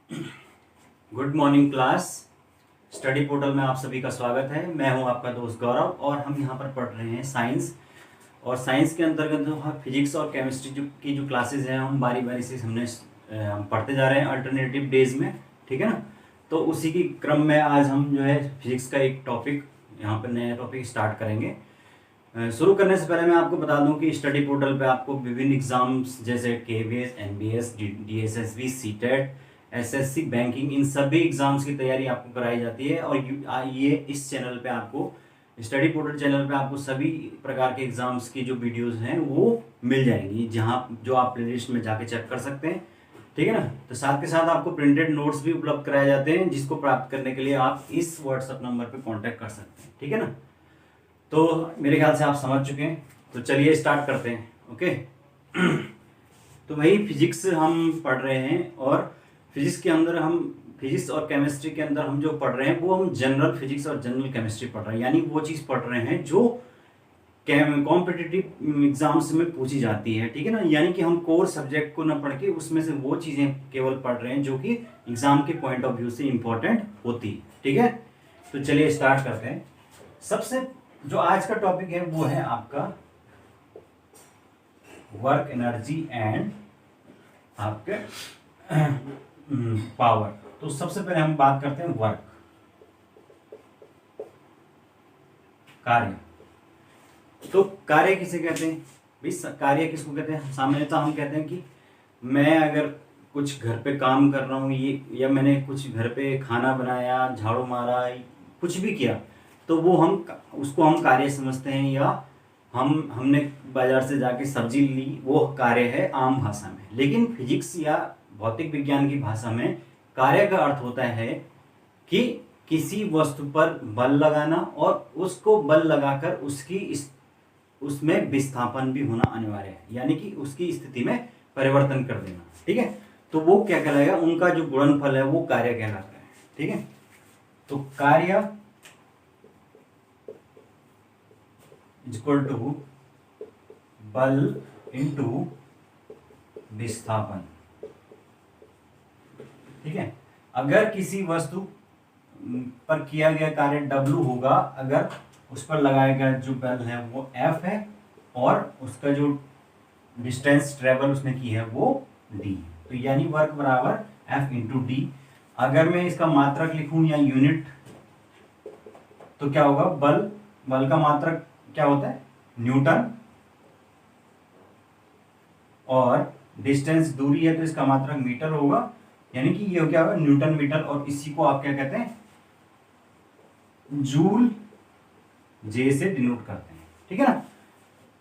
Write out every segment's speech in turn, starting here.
Good morning class. Study portal में आप सभी का स्वागत है। मैं हूं आपका दोस्त गौरव और हम यहां पर पढ़ रहे हैं साइंस। और साइंस के अंतर्गत जो फिजिक्स और केमिस्ट्री की जो क्लासेस हैं हम बारी बारी से हम पढ़ते जा रहे हैं अल्टरनेटिव डेज में, ठीक है ना। तो उसी की क्रम में आज हम जो है फिजिक्स का एक टॉपिक यहाँ पर नया टॉपिक स्टार्ट करेंगे। शुरू करने से पहले मैं आपको बता दूं कि स्टडी पोर्टल पे आपको विभिन्न एग्जाम्स जैसे KVS, NVS, DSSSB, CTET, SSC, banking, इन सभी एग्जाम्स की तैयारी आपको कराई जाती है। और ये इस चैनल पे आपको, स्टडी पोर्टल चैनल पे आपको सभी प्रकार के एग्जाम्स की जो वीडियोस हैं वो मिल जाएंगी, जहाँ जो आप प्लेलिस्ट में जाके चेक कर सकते हैं, ठीक है ना। तो साथ के साथ आपको प्रिंटेड नोट्स भी उपलब्ध कराए जाते हैं, जिसको प्राप्त करने के लिए आप इस व्हाट्सएप नंबर पर कॉन्टैक्ट कर सकते हैं, ठीक है ना। तो मेरे ख्याल से आप समझ चुके हैं, तो चलिए स्टार्ट करते हैं। ओके। तो वही फिजिक्स हम पढ़ रहे हैं और फिजिक्स के अंदर हम फिजिक्स और केमिस्ट्री के अंदर हम जो पढ़ रहे हैं वो हम जनरल फिजिक्स और जनरल केमिस्ट्री पढ़ रहे हैं, यानी वो चीज़ पढ़ रहे हैं जो कॉम्पिटिटिव एग्जाम्स में पूछी जाती है, ठीक है ना। यानी कि हम कोर सब्जेक्ट को ना पढ़ के उसमें से वो चीज़ें केवल पढ़ रहे हैं जो कि एग्जाम के पॉइंट ऑफ व्यू से इंपॉर्टेंट होती है, ठीक है। तो चलिए स्टार्ट करते हैं। सबसे जो आज का टॉपिक है वो है आपका वर्क एनर्जी एंड आपके पावर। तो सबसे पहले हम बात करते हैं वर्क, कार्य। तो कार्य किसे कहते हैं भाई? कार्य किसको कहते हैं? सामान्यतः हम कहते हैं कि मैं अगर कुछ घर पे काम कर रहा हूँ ये, या मैंने कुछ घर पे खाना बनाया, झाड़ू मारा, कुछ भी किया, तो वो उसको हम कार्य समझते हैं। या हमने बाजार से जाके सब्जी ली, वो कार्य है आम भाषा में। लेकिन फिजिक्स या भौतिक विज्ञान की भाषा में कार्य का अर्थ होता है कि किसी वस्तु पर बल लगाना और उसको बल लगाकर उसमें विस्थापन भी होना अनिवार्य है, यानी कि उसकी स्थिति में परिवर्तन कर देना, ठीक है। तो वो क्या कहलाएगा? उनका जो गुणनफल है वो कार्य कहलाता है, ठीक है। तो कार्य इक्वल टू बल इंटू विस्थापन, ठीक है। अगर किसी वस्तु पर किया गया कार्य W होगा, अगर उस पर लगाया गया जो बल है वो F है, और उसका जो डिस्टेंस ट्रेवल उसने की है वो D है। तो यानी वर्क बराबर F इंटू डी। अगर मैं इसका मात्रक लिखूं या यूनिट, तो क्या होगा? बल का मात्रक क्या होता है? न्यूटन, और डिस्टेंस दूरी है तो इसका मात्रक मीटर होगा, यानी कि ये क्या होगा? Newton metre. और इसी को आप क्या कहते हैं? जूल, जे से डिनोट करते हैं, ठीक है ना।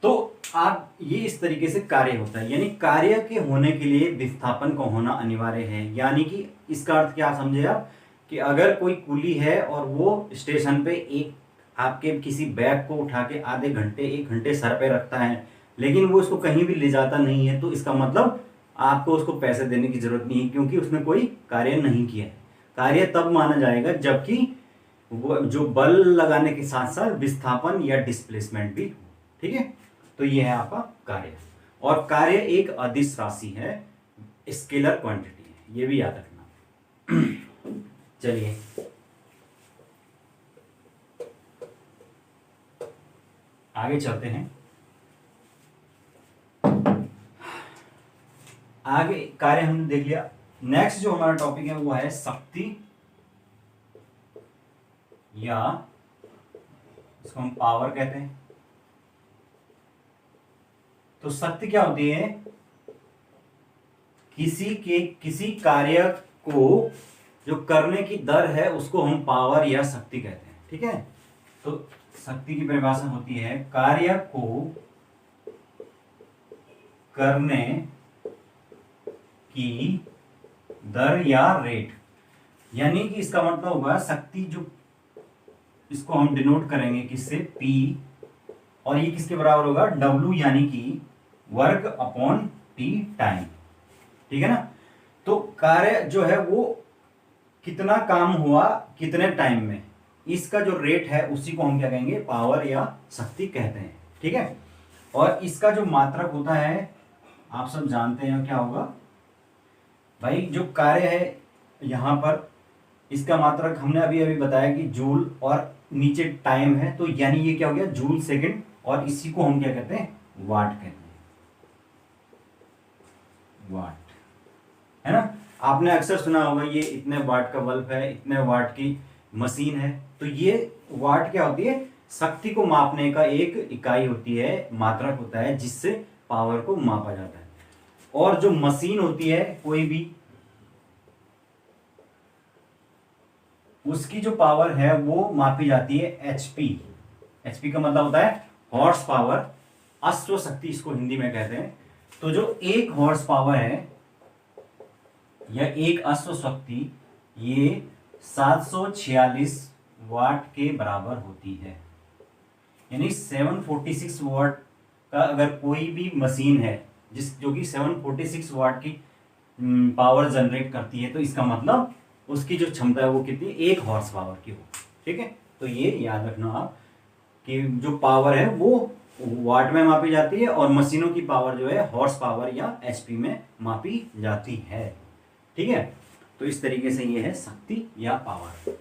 तो आप ये इस तरीके से कार्य होता है, यानी कार्य के होने के लिए विस्थापन का होना अनिवार्य है। यानी कि इसका अर्थ क्या समझे आप? कि अगर कोई कुली है और वो स्टेशन पे एक आपके किसी बैग को उठा के आधे घंटे 1 घंटे सर पे रखता है, लेकिन वो उसको कहीं भी ले जाता नहीं है, तो इसका मतलब आपको उसको पैसे देने की जरूरत नहीं है, क्योंकि उसने कोई कार्य नहीं किया है। कार्य तब माना जाएगा जबकि वो जो बल लगाने के साथ साथ विस्थापन या डिस्प्लेसमेंट भी हो, ठीक है। तो ये है आपका कार्य। और कार्य एक अदिश राशि है, स्केलर क्वांटिटी है, ये भी याद रखना। चलिए आगे चलते हैं। आगे कार्य हमने देख लिया। नेक्स्ट जो हमारा टॉपिक है वो है शक्ति, या इसको हम पावर कहते हैं। तो शक्ति क्या होती है? किसी कार्य को जो करने की दर है उसको हम पावर या शक्ति कहते हैं, ठीक है। तो शक्ति की परिभाषा होती है कार्य को करने की दर या रेट। यानी कि इसका मतलब होगा शक्ति, जो इसको हम डिनोट करेंगे किससे? P, और ये किसके बराबर होगा? W, यानी कि वर्क अपॉन T टाइम, ठीक है ना। तो कार्य जो है वो कितना काम हुआ कितने टाइम में, इसका जो रेट है उसी को हम क्या कहेंगे? पावर या शक्ति कहते हैं, ठीक है। और इसका जो मात्रक होता है आप सब जानते हैं क्या होगा भाई? जो कार्य है यहाँ पर इसका मात्रक हमने अभी अभी बताया कि जूल, और नीचे टाइम है, तो यानी ये क्या हो गया, जूल सेकंड, और इसी को हम क्या कहते हैं, वाट कहते हैं, वाट, है ना। आपने अक्सर सुना होगा ये इतने वाट का बल्ब है, इतने वाट की मशीन है। तो ये वाट क्या होती है, शक्ति को मापने का एक इकाई होती है, मात्रक होता है, जिससे पावर को मापा जाता है। और जो मशीन होती है कोई भी, उसकी जो पावर है वो मापी जाती है एचपी। एचपी का मतलब होता है हॉर्स पावर, अश्व शक्ति इसको हिंदी में कहते हैं। तो जो एक हॉर्स पावर है या एक अश्व शक्ति, ये 746 वाट के बराबर होती है। यानी 746 वाट का अगर कोई भी मशीन है जो कि 746 वाट की पावर जनरेट करती है, तो इसका मतलब उसकी जो क्षमता है वो कितनी, एक हॉर्स पावर की हो। ठीक है, तो ये याद रखना आप कि जो पावर है वो वाट में मापी जाती है, और मशीनों की पावर जो है हॉर्स पावर या एचपी में मापी जाती है। ठीक है, तो इस तरीके से ये है शक्ति या पावर।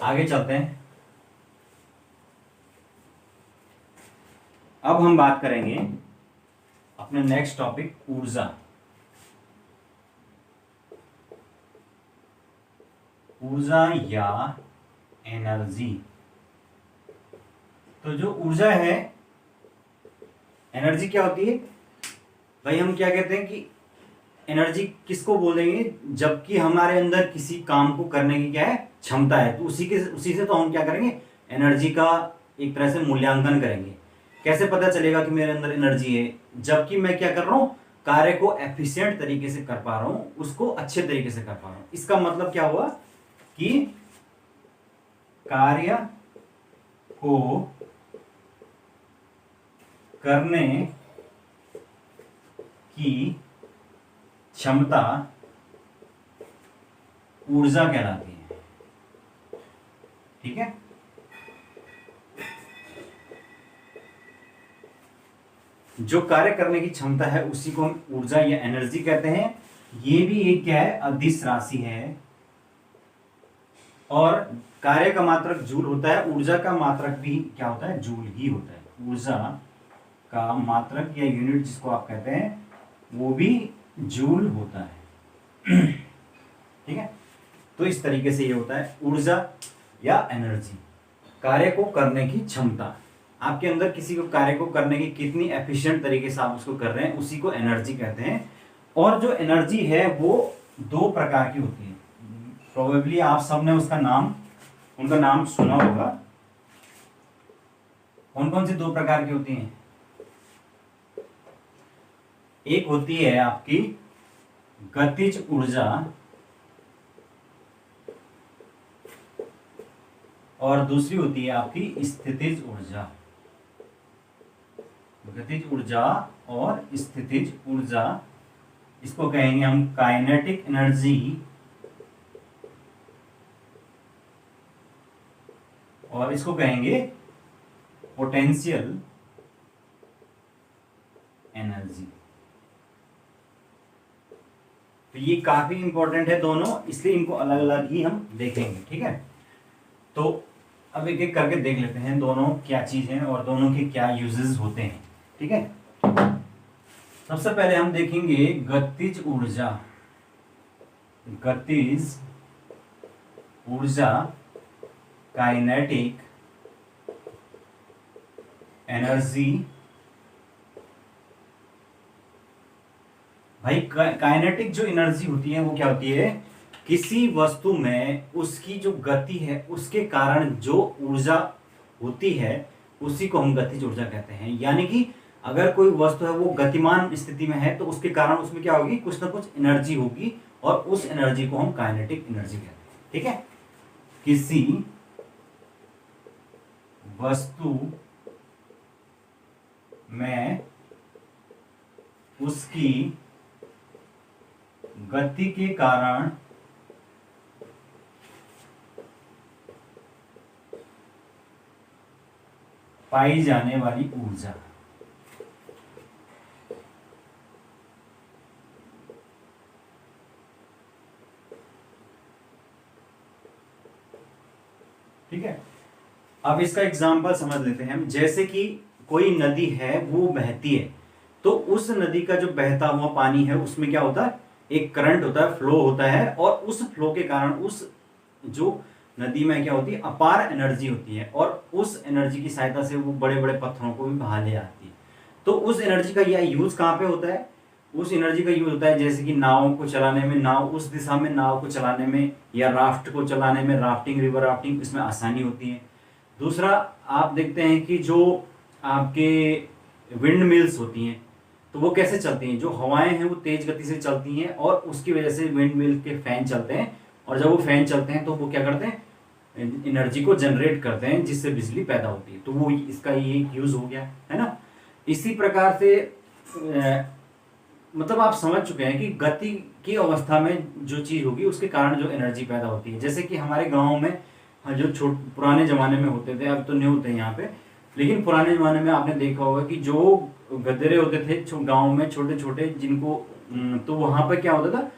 आगे चलते हैं। अब हम बात करेंगे अपने नेक्स्ट टॉपिक, ऊर्जा। ऊर्जा या एनर्जी। तो जो ऊर्जा है, एनर्जी क्या होती है भाई, हम क्या कहते हैं कि एनर्जी किसको बोलेंगे, जबकि हमारे अंदर किसी काम को करने की क्या है, क्षमता है। तो उसी से तो हम क्या करेंगे, एनर्जी का एक तरह से मूल्यांकन करेंगे। कैसे पता चलेगा कि मेरे अंदर एनर्जी है, जबकि मैं क्या कर रहा हूं, कार्य को एफिशिएंट तरीके से कर पा रहा हूं, उसको अच्छे तरीके से कर पा रहा हूं। इसका मतलब क्या हुआ कि कार्य को करने की क्षमता ऊर्जा कहलाती है। ठीक है, जो कार्य करने की क्षमता है उसी को हम ऊर्जा या एनर्जी कहते हैं। ये भी एक क्या है, अदिश राशि है, और कार्य का मात्रक जूल होता है, ऊर्जा का मात्रक भी क्या होता है, जूल ही होता है। ऊर्जा का मात्रक या यूनिट जिसको आप कहते हैं वो भी जूल होता है। ठीक है, तो इस तरीके से ये होता है ऊर्जा या एनर्जी, कार्य को करने की क्षमता। आपके अंदर किसी को कार्य को करने की कितनी एफिशिएंट तरीके से आप उसको कर रहे हैं, उसी को एनर्जी कहते हैं। और जो एनर्जी है वो दो प्रकार की होती है। प्रोबेबली आप सबने उनका नाम सुना होगा। कौन कौन सी दो प्रकार की होती हैं? एक होती है आपकी गतिज ऊर्जा, और दूसरी होती है आपकी स्थितिज ऊर्जा। गतिज ऊर्जा और स्थितिज ऊर्जा, इसको कहेंगे हम काइनेटिक एनर्जी और इसको कहेंगे पोटेंशियल एनर्जी। तो ये काफी इंपॉर्टेंट है दोनों, इसलिए इनको अलग अलग ही हम देखेंगे। ठीक है, तो अब एक एक करके देख लेते हैं दोनों क्या चीज है और दोनों के क्या यूजेस होते हैं। ठीक है, सबसे पहले हम देखेंगे गतिज ऊर्जा। गतिज ऊर्जा, काइनेटिक एनर्जी। भाई काइनेटिक जो एनर्जी होती है वो क्या होती है, किसी वस्तु में उसकी जो गति है उसके कारण जो ऊर्जा होती है उसी को हम गतिज ऊर्जा कहते हैं। यानी कि अगर कोई वस्तु है वो गतिमान स्थिति में है तो उसके कारण उसमें क्या होगी, कुछ ना कुछ एनर्जी होगी, और उस एनर्जी को हम काइनेटिक एनर्जी कहते हैं। ठीक है, किसी वस्तु में उसकी गति के कारण पाई जाने वाली ऊर्जा, ठीक है। अब इसका एग्जाम्पल समझ लेते हैं हम। जैसे कि कोई नदी है, वो बहती है, तो उस नदी का जो बहता हुआ पानी है उसमें क्या होता है, एक करंट होता है, फ्लो होता है, और उस फ्लो के कारण उस जो नदी में क्या होती है, अपार एनर्जी होती है, और उस एनर्जी की सहायता से वो बड़े बड़े पत्थरों को भी बहा ले आती है। तो उस एनर्जी का यह यूज कहाँ पे होता है, उस एनर्जी का यूज होता है जैसे कि नाव को चलाने में, नाव उस दिशा में नाव को चलाने में, या राफ्ट को चलाने में, राफ्टिंग, रिवर राफ्टिंग, इसमें आसानी होती है। दूसरा, आप देखते हैं कि जो आपके विंड मिल्स होती हैं, तो वो कैसे चलती हैं, जो हवाएं हैं वो तेज गति से चलती हैं, और उसकी वजह से विंड मिल के फैन चलते हैं, और जब वो फैन चलते हैं तो वो क्या करते हैं, एनर्जी को जनरेट करते हैं, जिससे बिजली पैदा होती है। तो वो इसका ये यूज हो गया है ना। इसी प्रकार से मतलब आप समझ चुके हैं कि गति की अवस्था में जो चीज होगी उसके कारण जो एनर्जी पैदा होती है। जैसे कि हमारे गाँव में जो पुराने जमाने में होते थे, अब तो नहीं होते यहाँ पे, लेकिन पुराने जमाने में आपने देखा होगा कि जो गधेरे होते थे गांव में, छोटे छोटे, जिनको तो वहां पर क्या होता था,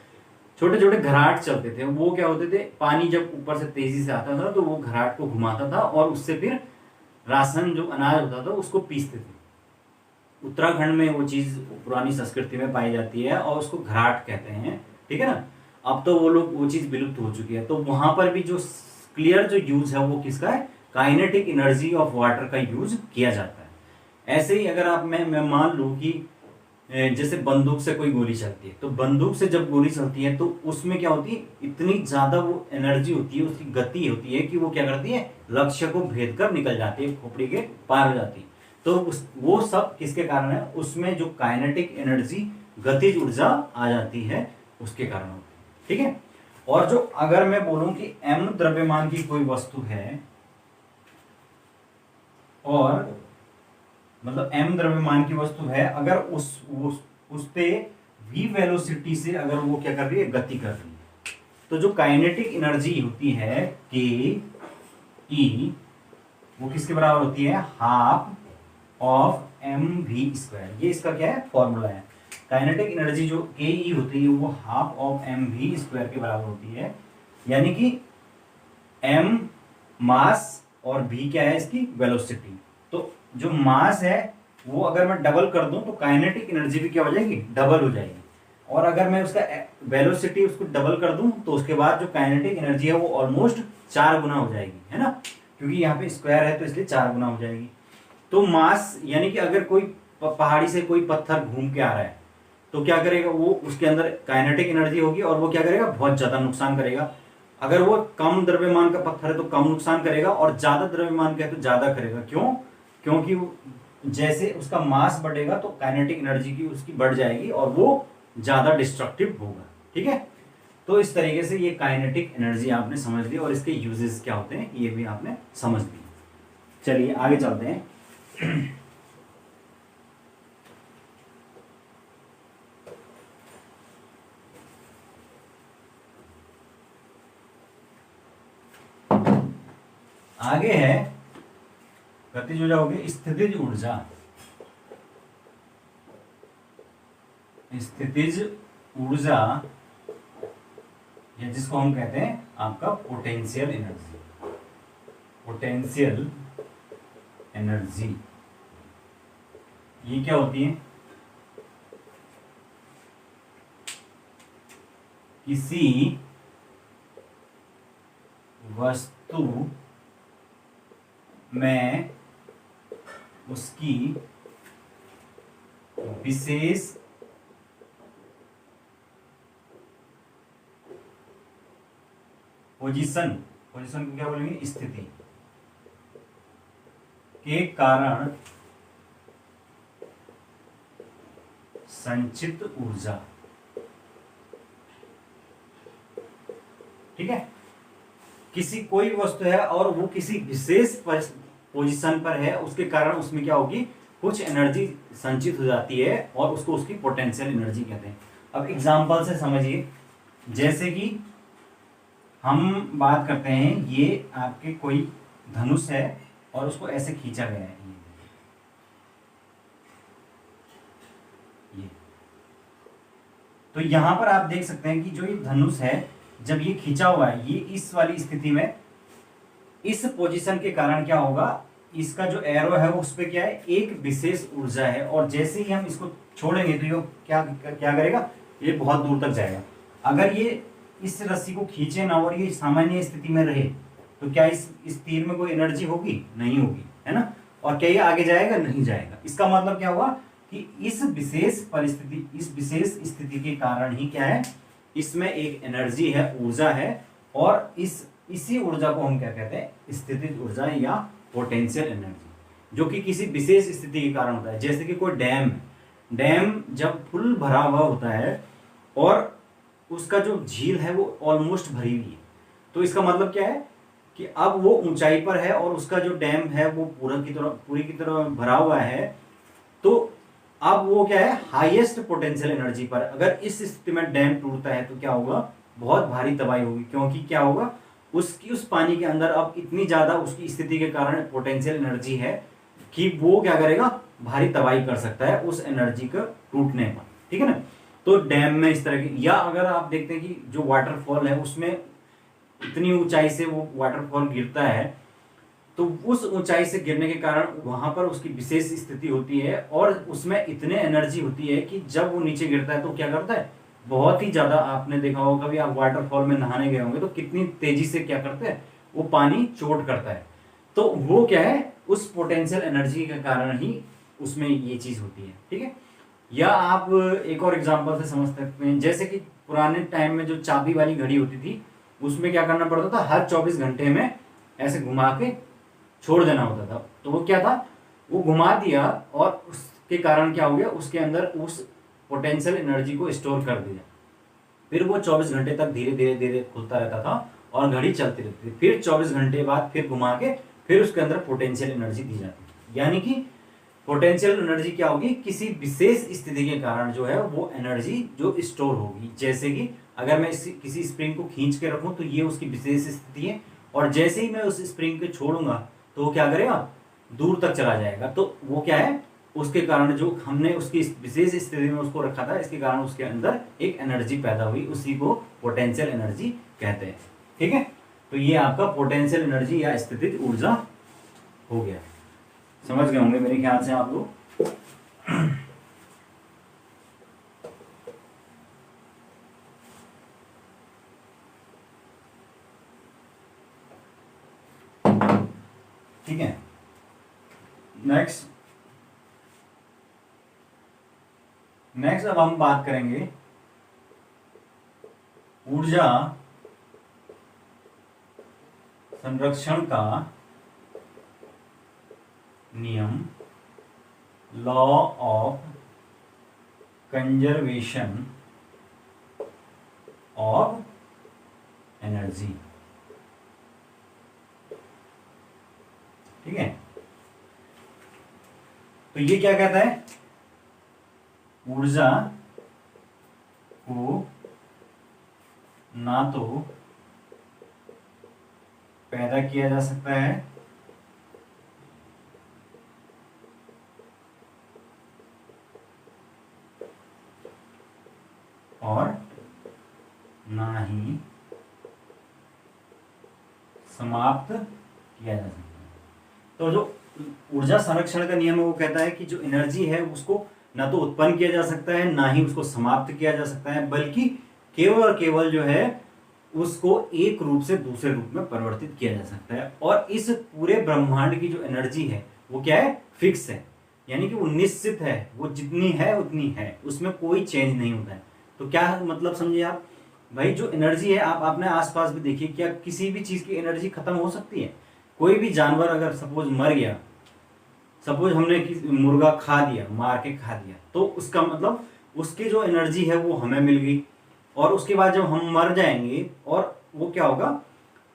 छोटे छोटे घराट चलते थे। वो क्या होते थे, पानी जब ऊपर से तेजी से आता था तो वो घराट को घुमाता था, और उससे फिर राशन जो अनाज होता था उसको पीसते थे। उत्तराखंड में वो चीज पुरानी संस्कृति में पाई जाती है, और उसको घराट कहते हैं, ठीक है ना। अब तो वो लोग, वो चीज विलुप्त हो चुकी है। तो वहां पर भी जो क्लियर जो यूज है वो किसका है, काइनेटिक एनर्जी ऑफ वाटर का यूज किया जाता है। ऐसे ही अगर आप मैं मान लूं कि जैसे बंदूक से कोई गोली चलती है, तो बंदूक से जब गोली चलती है तो उसमें क्या होती है, इतनी ज्यादा वो एनर्जी होती है, उसकी गति होती है कि वो क्या करती है, लक्ष्य को भेद कर निकल जाती है, खोपड़ी के पार हो जाती है। तो वो सब किसके कारण है, उसमें जो काइनेटिक एनर्जी, गतिज ऊर्जा आ जाती है, उसके कारण होती है, ठीक है। और जो अगर मैं बोलूं कि m द्रव्यमान की कोई वस्तु है, और मतलब m द्रव्यमान की वस्तु है, अगर उस पे v वेलोसिटी से अगर वो क्या कर रही है, गति कर रही है, तो जो काइनेटिक एनर्जी होती है k e, वो किसके बराबर होती है, हाफ ऑफ mv²। ये इसका क्या है, फॉर्मूला है। काइनेटिक एनर्जी जो के ई होती है वो हाफ ऑफ mv² के बराबर होती है। यानी कि m मास और v क्या है, इसकी वेलोसिटी। तो जो मास है वो अगर मैं डबल कर दूं तो काइनेटिक एनर्जी भी क्या हो जाएगी, डबल हो जाएगी। और अगर मैं उसका वेलोसिटी उसको डबल कर दूं तो उसके बाद जो काइनेटिक एनर्जी है वो ऑलमोस्ट 4 गुना हो जाएगी, है ना, क्योंकि यहाँ पे स्क्वायर है तो इसलिए 4 गुना हो जाएगी। तो मास यानी कि अगर कोई पहाड़ी से कोई पत्थर घूम के आ रहा है तो क्या करेगा, वो उसके अंदर काइनेटिक एनर्जी होगी, और वो क्या करेगा, बहुत ज्यादा नुकसान करेगा। अगर वो कम द्रव्यमान का पत्थर है तो कम नुकसान करेगा, और ज्यादा द्रव्यमान का है तो ज्यादा करेगा। क्यों, क्योंकि जैसे उसका मास बढ़ेगा तो काइनेटिक एनर्जी की उसकी बढ़ जाएगी, और वो ज्यादा डिस्ट्रक्टिव होगा, ठीक है। तो इस तरीके से ये काइनेटिक एनर्जी आपने समझ ली, और इसके यूजेस क्या होते हैं ये भी आपने समझ ली। चलिए आगे चलते हैं। आगे है गतिज ऊर्जा, होगी स्थितिज ऊर्जा। स्थितिज ऊर्जा, या जिसको हम कहते हैं आपका पोटेंशियल एनर्जी। पोटेंशियल एनर्जी ये क्या होती है, किसी वस्तु में उसकी विशेष पोजीशन को क्या बोलेंगे, स्थिति के कारण संचित ऊर्जा, ठीक है। किसी कोई वस्तु है और वो किसी विशेष पोजीशन पर है, उसके कारण उसमें क्या होगी, कुछ एनर्जी संचित हो जाती है, और उसको उसकी पोटेंशियल एनर्जी कहते हैं। अब एग्जांपल से समझिए, जैसे कि हम बात करते हैं, ये आपके कोई धनुष है और उसको ऐसे खींचा गया है, ये तो यहां पर आप देख सकते हैं कि जो ये धनुष है, जब ये खींचा हुआ है, ये इस वाली स्थिति में इस पोजीशन के कारण क्या होगा, इसका जो एरो है उस पे क्या है, एक विशेष ऊर्जा है, और जैसे ही हम इसको छोड़ेंगे तो ये क्या क्या करेगा, ये बहुत दूर तक जाएगा। अगर ये इस रस्सी को खींचे ना और ये सामान्य स्थिति में रहे तो क्या इस तीर में कोई एनर्जी होगी, नहीं होगी, है ना। और क्या ये आगे जाएगा, नहीं जाएगा। इसका मतलब क्या हुआ कि इस विशेष परिस्थिति, इस विशेष स्थिति के कारण ही क्या है, इसमें एक एनर्जी है, ऊर्जा है, और इसी ऊर्जा को हम क्या कहते हैं, स्थितिज ऊर्जा या पोटेंशियल एनर्जी, जो कि किसी विशेष स्थिति के कारण होता है। जैसे कि कोई डैम है, डैम जब फुल भरा हुआ होता है और उसका जो झील है वो ऑलमोस्ट भरी हुई है, तो इसका मतलब क्या है कि अब वो ऊंचाई पर है और उसका जो डैम है वो पूरी की तरह भरा हुआ है, तो अब वो क्या है, हाईएस्ट पोटेंशियल एनर्जी पर। अगर इस स्थिति में डैम टूटता है तो क्या होगा, बहुत भारी तबाही होगी, क्योंकि क्या होगा, उस पानी के अंदर अब इतनी ज्यादा उसकी स्थिति के कारण पोटेंशियल एनर्जी है कि वो क्या करेगा, भारी तबाही कर सकता है उस एनर्जी का टूटने पर, ठीक है ना। तो डैम में इस तरह की, या अगर आप देखते हैं कि जो वाटरफॉल है उसमें इतनी ऊंचाई से वो वाटरफॉल गिरता है, तो उस ऊंचाई से गिरने के कारण वहां पर उसकी विशेष स्थिति होती है और उसमें इतने एनर्जी होती है कि जब वो नीचे गिरता है तो क्या करता है, बहुत ही ज्यादा, आपने देखा होगा कभी आप वाटरफॉल में नहाने गए होंगे तो कितनी तेजी से क्या करते हैं, वो पानी चोट करता है। तो वो क्या है, उस पोटेंशियल एनर्जी के कारण ही उसमें ये चीज होती है, ठीक है। या आप एक और एग्जांपल से समझ सकते हैं, जैसे कि पुराने टाइम में जो चाबी वाली घड़ी होती थी उसमें क्या करना पड़ता था, हर 24 घंटे में ऐसे घुमा के छोड़ देना होता था। तो वो क्या था, वो घुमा दिया और उसके कारण क्या हो गया, उसके अंदर उस पोटेंशियल एनर्जी को स्टोर कर दिया, फिर वो 24 घंटे तक धीरे धीरे धीरे खुलता रहता था और घड़ी चलती रहती थी। फिर 24 घंटे बाद फिर घुमा के फिर उसके अंदर पोटेंशियल एनर्जी दी जाती है। यानी कि पोटेंशियल एनर्जी क्या होगी, किसी विशेष स्थिति के कारण जो है वो एनर्जी जो स्टोर होगी। जैसे कि अगर मैं किसी स्प्रिंग को खींच के रखूं तो ये उसकी विशेष स्थिति है, और जैसे ही मैं उस स्प्रिंग को छोड़ूंगा तो वो क्या करेगा, दूर तक चला जाएगा। तो वो क्या है, उसके कारण जो हमने उसकी विशेष स्थिति में उसको रखा था, इसके कारण उसके अंदर एक एनर्जी पैदा हुई, उसी को पोटेंशियल एनर्जी कहते हैं, ठीक है। तो ये आपका पोटेंशियल एनर्जी या स्थितिज ऊर्जा हो गया। समझ गए होंगे मेरे ख्याल से आप लोग। ठीक है, नेक्स्ट अब हम बात करेंगे ऊर्जा संरक्षण का नियम, law of conservation of energy, ठीक है। तो ये क्या कहता है, ऊर्जा को ना तो पैदा किया जा सकता है और ना ही समाप्त किया जा सकता है। तो जो ऊर्जा संरक्षण का नियम है वो कहता है कि जो एनर्जी है उसको ना तो उत्पन्न किया जा सकता है, ना ही उसको समाप्त किया जा सकता है, बल्कि केवल और केवल जो है उसको एक रूप से दूसरे रूप में परिवर्तित किया जा सकता है। और इस पूरे ब्रह्मांड की जो एनर्जी है वो क्या है, फिक्स है, यानी कि वो निश्चित है, वो जितनी है उतनी है, उसमें कोई चेंज नहीं होता है। तो क्या मतलब समझिए आप भाई, जो एनर्जी है आप अपने आसपास भी देखिए, क्या किसी भी चीज की एनर्जी खत्म हो सकती है? कोई भी जानवर अगर सपोज मर गया, सपोज हमने मुर्गा खा दिया, मार के खा दिया, तो उसका मतलब उसकी जो एनर्जी है वो हमें मिल गई, और उसके बाद जब हम मर जाएंगे और वो क्या होगा,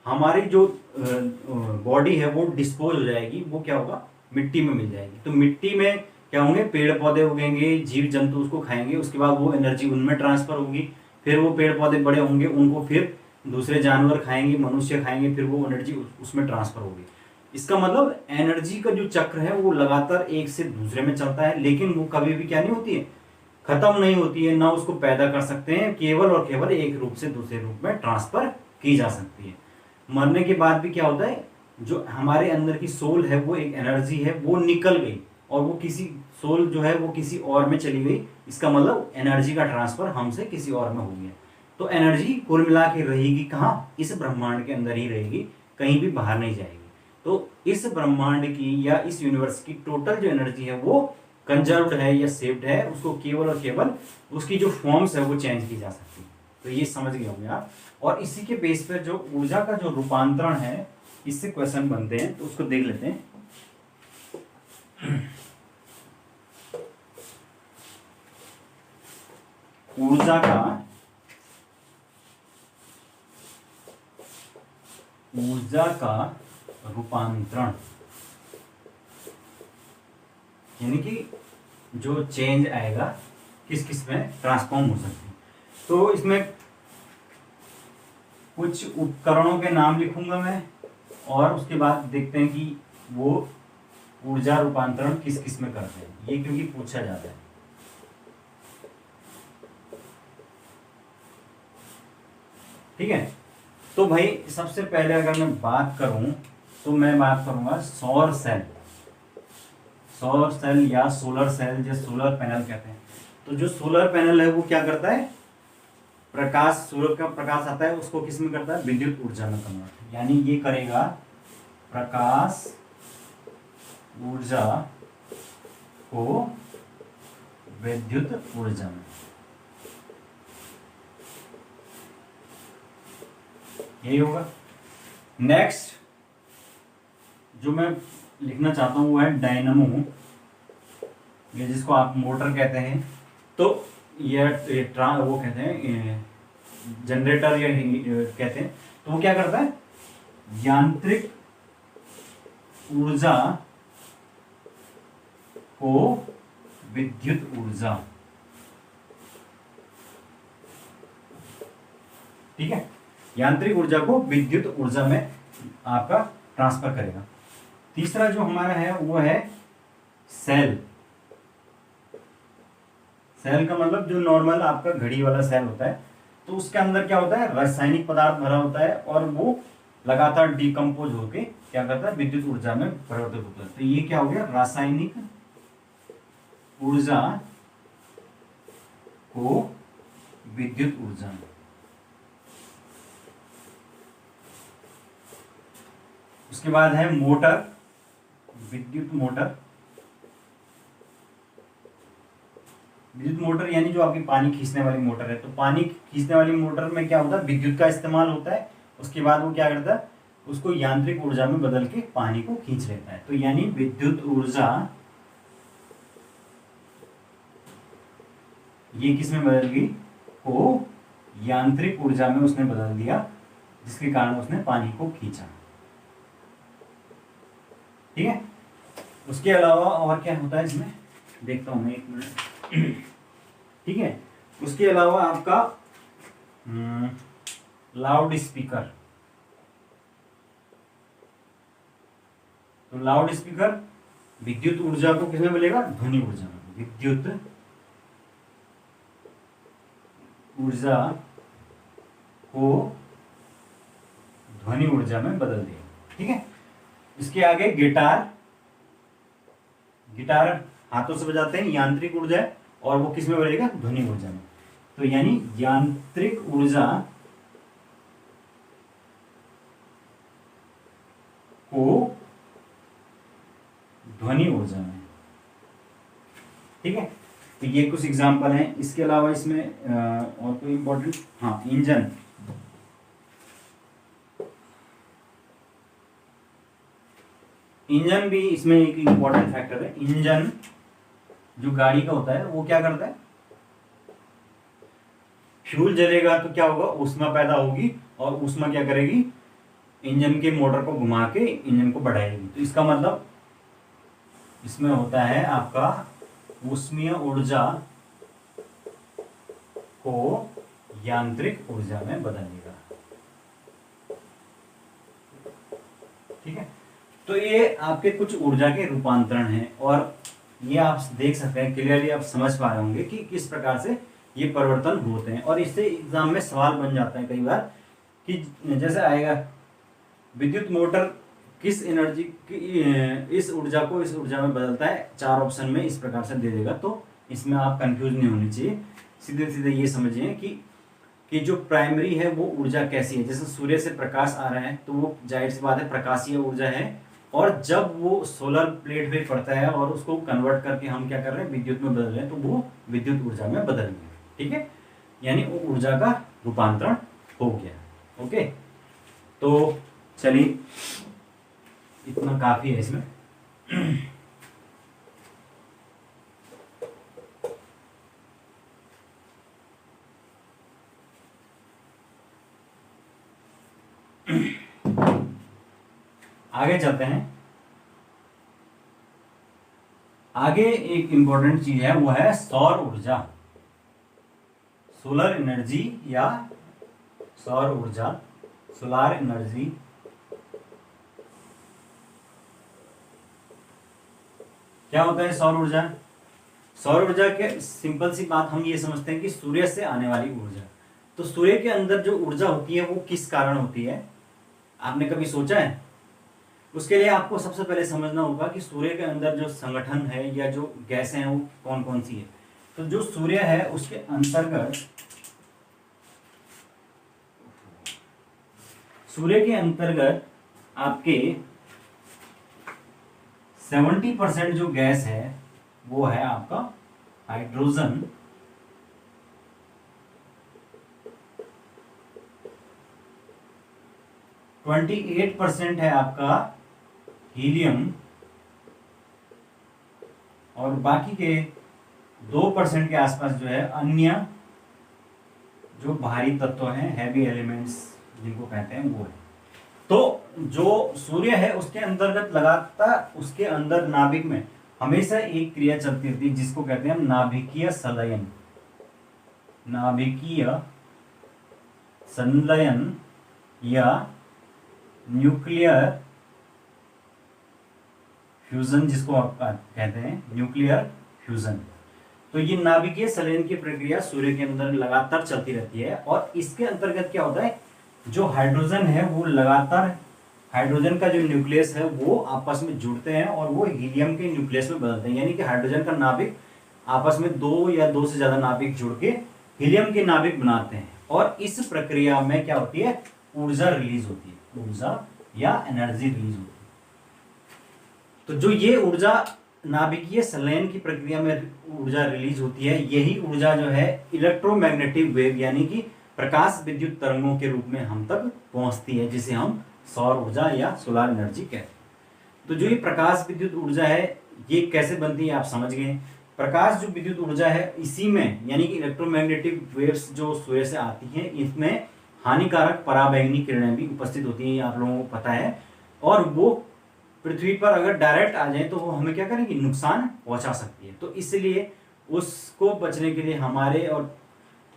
हमारी जो बॉडी है वो डिस्पोज हो जाएगी, वो क्या होगा, मिट्टी में मिल जाएगी। तो मिट्टी में क्या होंगे, पेड़ पौधे उगेंगे, जीव जंतु उसको खाएंगे, उसके बाद वो एनर्जी उनमें ट्रांसफर होगी, फिर वो पेड़ पौधे बड़े होंगे, उनको फिर दूसरे जानवर खाएंगे, मनुष्य खाएंगे, फिर वो एनर्जी उसमें ट्रांसफर होगी। इसका मतलब एनर्जी का जो चक्र है वो लगातार एक से दूसरे में चलता है, लेकिन वो कभी भी क्या नहीं होती है, खत्म नहीं होती है, ना उसको पैदा कर सकते हैं, केवल और केवल एक रूप से दूसरे रूप में ट्रांसफर की जा सकती है। मरने के बाद भी क्या होता है, जो हमारे अंदर की सोल है वो एक एनर्जी है, वो निकल गई और वो किसी सोल जो है वो किसी और में चली गई, इसका मतलब एनर्जी का ट्रांसफर हमसे किसी और में हो गया। तो एनर्जी कुल मिला के रहेगी कहाँ, इस ब्रह्मांड के अंदर ही रहेगी, कहीं भी बाहर नहीं जाएगी। तो इस ब्रह्मांड की या इस यूनिवर्स की टोटल जो एनर्जी है वो कंजर्व्ड है या सेव्ड है, उसको केवल और केवल उसकी जो फॉर्म्स है वो चेंज की जा सकती है। तो ये समझ गए होंगे आप। और इसी के बेस पर जो ऊर्जा का जो रूपांतरण है, इससे क्वेश्चन बनते हैं, तो उसको देख लेते हैं। ऊर्जा का रूपांतरण यानी कि जो चेंज आएगा किस किस में ट्रांसफॉर्म हो सकती है। तो इसमें कुछ उपकरणों के नाम लिखूंगा मैं, और उसके बाद देखते हैं कि वो ऊर्जा रूपांतरण किस किस में करते हैं, ये क्योंकि पूछा जाता है। ठीक है, तो भाई सबसे पहले अगर मैं बात करूं तो मैं बात करूंगा सौर सेल। सौर सेल या सोलर सेल, जो सोलर पैनल कहते हैं। तो जो सोलर पैनल है वो क्या करता है, प्रकाश, सूरज का प्रकाश आता है उसको किस में करता है, विद्युत ऊर्जा में कन्वर्ट, यानी ये करेगा प्रकाश ऊर्जा को विद्युत ऊर्जा में। यही होगा। नेक्स्ट जो मैं लिखना चाहता हूं वो है डायनामो, ये जिसको आप मोटर कहते हैं। तो ये वो कहते हैं जनरेटर या कहते हैं। तो वो क्या करता है, यांत्रिक ऊर्जा को विद्युत ऊर्जा, ठीक है, यांत्रिक ऊर्जा को विद्युत ऊर्जा में आपका ट्रांसफर करेगा। तीसरा जो हमारा है वो है सेल। सेल का मतलब जो नॉर्मल आपका घड़ी वाला सेल होता है, तो उसके अंदर क्या होता है, रासायनिक पदार्थ भरा होता है और वो लगातार डिकम्पोज होके क्या करता है, विद्युत ऊर्जा में परिवर्तित होता है। तो ये क्या हो गया, रासायनिक ऊर्जा को विद्युत ऊर्जा में। उसके बाद है मोटर, विद्युत मोटर। विद्युत मोटर यानी जो आपकी पानी खींचने वाली मोटर है। तो पानी खींचने वाली मोटर में क्या होता है, विद्युत का इस्तेमाल होता है। उसके बाद वो क्या करता है, उसको यांत्रिक ऊर्जा में बदल के पानी को खींच लेता है। तो यानी विद्युत ऊर्जा ये किस में बदल गई, को यांत्रिक ऊर्जा में उसने बदल दिया, जिसके कारण उसने पानी को खींचा। ठीक है, उसके अलावा और क्या होता है इसमें, देखता हूं मैं एक मिनट। ठीक है, उसके अलावा आपका लाउड स्पीकर। तो लाउड स्पीकर विद्युत ऊर्जा को किसमें मिलेगा, ध्वनि ऊर्जा में। विद्युत ऊर्जा को ध्वनि ऊर्जा में बदल दिया। ठीक है, इसके आगे गिटार। गिटार हाथों से बजाते हैं, यांत्रिक ऊर्जा है, और वो किस में बदलेगा, ध्वनि ऊर्जा में। तो यानी यांत्रिक ऊर्जा को ध्वनि ऊर्जा में। ठीक है, तो ये कुछ एग्जांपल हैं। इसके अलावा इसमें और कोई इंपॉर्टेंट, हाँ, इंजन। इंजन भी इसमें एक इंपॉर्टेंट फैक्टर है। इंजन जो गाड़ी का होता है वो क्या करता है, फ्यूल जलेगा तो क्या होगा, ऊष्मा पैदा होगी, और ऊष्मा क्या करेगी, इंजन के मोटर को घुमा के इंजन को बढ़ाएगी। तो इसका मतलब इसमें होता है आपका ऊष्मीय ऊर्जा को यांत्रिक ऊर्जा में बदलेगा। ठीक है, तो ये आपके कुछ ऊर्जा के रूपांतरण हैं, और ये आप देख सकते हैं क्लियरली, आप समझ पा रहे होंगे कि किस प्रकार से ये परिवर्तन होते हैं। और इससे एग्जाम में सवाल बन जाता है कई बार कि जैसे आएगा विद्युत मोटर किस एनर्जी की इस ऊर्जा को इस ऊर्जा में बदलता है, 4 ऑप्शन में इस प्रकार से दे देगा। तो इसमें आप कंफ्यूज नहीं होनी चाहिए, सीधे सीधे ये समझिए कि जो प्राइमरी है वो ऊर्जा कैसी है। जैसे सूर्य से प्रकाश आ रहा है तो वो जाहिर सी बात है प्रकाशीय ऊर्जा है, और जब वो सोलर प्लेट पे पड़ता है और उसको कन्वर्ट करके हम क्या कर रहे हैं, विद्युत में बदल रहे हैं, तो वो विद्युत ऊर्जा में बदल गया। ठीक है, यानी वो ऊर्जा का रूपांतरण हो गया। ओके, तो चलिए इतना काफी है इसमें। आगे चलते हैं। आगे एक इंपॉर्टेंट चीज है, वो है सौर ऊर्जा, सोलर एनर्जी या सौर ऊर्जा, सोलर एनर्जी। क्या होता है सौर ऊर्जा? सौर ऊर्जा के सिंपल सी बात हम ये समझते हैं कि सूर्य से आने वाली ऊर्जा। तो सूर्य के अंदर जो ऊर्जा होती है वो किस कारण होती है, आपने कभी सोचा है? उसके लिए आपको सबसे पहले समझना होगा कि सूर्य के अंदर जो संगठन है या जो गैसें हैं वो कौन कौन सी है। तो जो सूर्य है उसके अंतर्गत, सूर्य के अंतर्गत आपके 70% जो गैस है वो है आपका हाइड्रोजन, 28% है आपका हीलियम, और बाकी के 2% के आसपास जो है अन्य जो भारी तत्व हैं, हैवी एलिमेंट्स जिनको कहते हैं, वो है। तो जो सूर्य है उसके अंतर्गत लगातार उसके अंदर नाभिक में हमेशा एक क्रिया चलती रहती है जिसको कहते हैं नाभिकीय संलयन, नाभिकीय संलयन या न्यूक्लियर फ्यूजन, जिसको आप कहते हैं न्यूक्लियर फ्यूजन। तो ये नाभिकीय संलयन की प्रक्रिया सूर्य के अंदर लगातार चलती रहती है, और इसके अंतर्गत क्या होता है, जो हाइड्रोजन है वो लगातार, हाइड्रोजन का जो न्यूक्लियस है वो आपस में जुड़ते हैं और वो हीलियम के न्यूक्लियस में बदलते हैं। यानी कि हाइड्रोजन का नाभिक आपस में 2 या 2 से ज्यादा नाभिक जुड़ के हीलियम के नाभिक बनाते हैं, और इस प्रक्रिया में क्या होती है, ऊर्जा रिलीज होती है, ऊर्जा या एनर्जी रिलीज होती है। तो जो ये ऊर्जा नाभिकीय संलयन की प्रक्रिया में ऊर्जा रिलीज होती है, यही ऊर्जा जो है इलेक्ट्रोमैग्नेटिक वेव यानी कि प्रकाश विद्युत तरंगों के रूप में हम तक पहुंचती है, जिसे हम सौर ऊर्जा या सोलर एनर्जी कहते हैं। तो जो ये प्रकाश विद्युत ऊर्जा है ये कैसे बनती है आप समझ गए। प्रकाश जो विद्युत ऊर्जा है इसी में, यानी कि इलेक्ट्रोमैग्नेटिक वेव्स जो सूर्य से आती हैं, इसमें हानिकारक पराबैंगनी किरणें भी उपस्थित होती हैं, आप लोगों को पता है, और वो पृथ्वी पर अगर डायरेक्ट आ जाए तो वो हमें क्या करेंगी, नुकसान पहुंचा सकती है। तो इसलिए उसको बचने के लिए हमारे और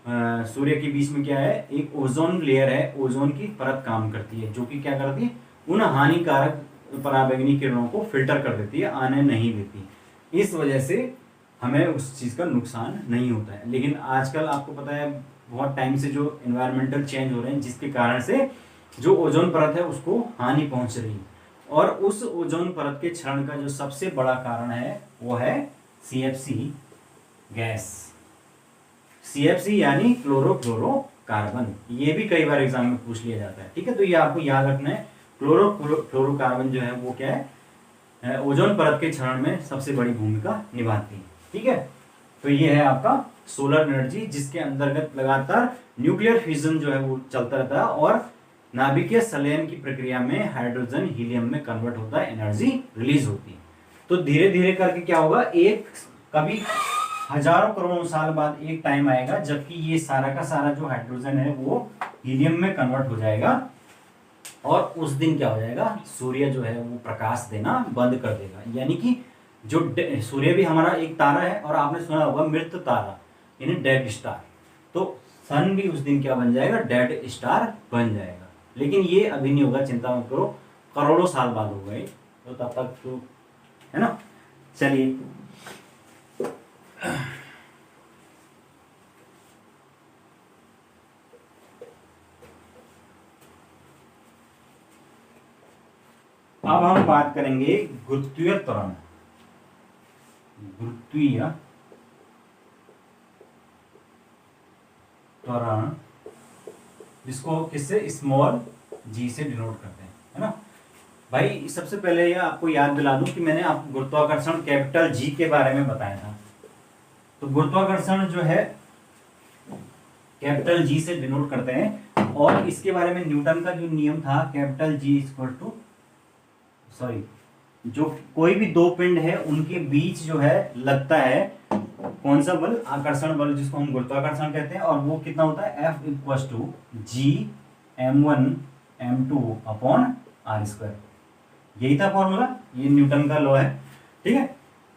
सूर्य के बीच में क्या है, एक ओजोन लेयर है, ओजोन की परत काम करती है, जो कि क्या करती है, उन हानिकारक पराबैंगनी किरणों को फिल्टर कर देती है, आने नहीं देती। इस वजह से हमें उस चीज का नुकसान नहीं होता है। लेकिन आजकल आपको पता है बहुत टाइम से जो एनवायरमेंटल चेंज हो रहे हैं, जिसके कारण से जो ओजोन परत है उसको हानि पहुंच रही है, और उस ओजोन परत के क्षरण का जो सबसे बड़ा कारण है वो है CFC गैस। CFC यानी क्लोरोफ्लोरोकार्बन, ये भी कई बार एग्जाम में पूछ लिया जाता है। ठीक है, तो ये आपको याद रखना है, क्लोरोफ्लोरोकार्बन जो है वो क्या है, ओजोन परत के क्षरण में सबसे बड़ी भूमिका निभाती है। ठीक है, तो ये है आपका सोलर एनर्जी, जिसके अंतर्गत लगातार न्यूक्लियर फ्यूजन जो है वो चलता रहता है, और नाभिकीय संलयन की प्रक्रिया में हाइड्रोजन हीलियम में कन्वर्ट होता है, एनर्जी रिलीज होती है। तो धीरे धीरे करके क्या होगा, एक कभी हजारों करोड़ों साल बाद एक टाइम आएगा जबकि ये सारा का सारा जो हाइड्रोजन है वो हीलियम में कन्वर्ट हो जाएगा, और उस दिन क्या हो जाएगा, सूर्य जो है वो प्रकाश देना बंद कर देगा। यानी कि जो सूर्य भी हमारा एक तारा है, और आपने सुना होगा मृत तारा यानी डेड स्टार, तो सन भी उस दिन क्या बन जाएगा, डेड स्टार बन जाएगा। लेकिन ये अभी नहीं होगा, चिंता मत करो, करोड़ों साल बाद होगा ये, तो तब तक तो है ना। चलिए अब हम बात करेंगे गुरुत्वीय त्वरण। गुरुत्वीय त्वरण जिसको किससे स्मॉल जी से डिनोट करते हैं, है ना भाई। सबसे पहले ये आपको याद दिला दूं कि मैंने आपको गुरुत्वाकर्षण कैपिटल जी के बारे में बताया था। तो गुरुत्वाकर्षण जो है कैपिटल जी से डिनोट करते हैं, और इसके बारे में न्यूटन का जो नियम था कैपिटल जी इक्वल टू जो कोई भी दो पिंड है उनके बीच जो है लगता है कौन सा बल, आकर्षण बल, जिसको हम गुरुत्वाकर्षण कहते हैं, और वो कितना होता है F equal to G m1 m2 upon R square. यही था फॉर्मूला, ये न्यूटन का लॉ है, ठीक है।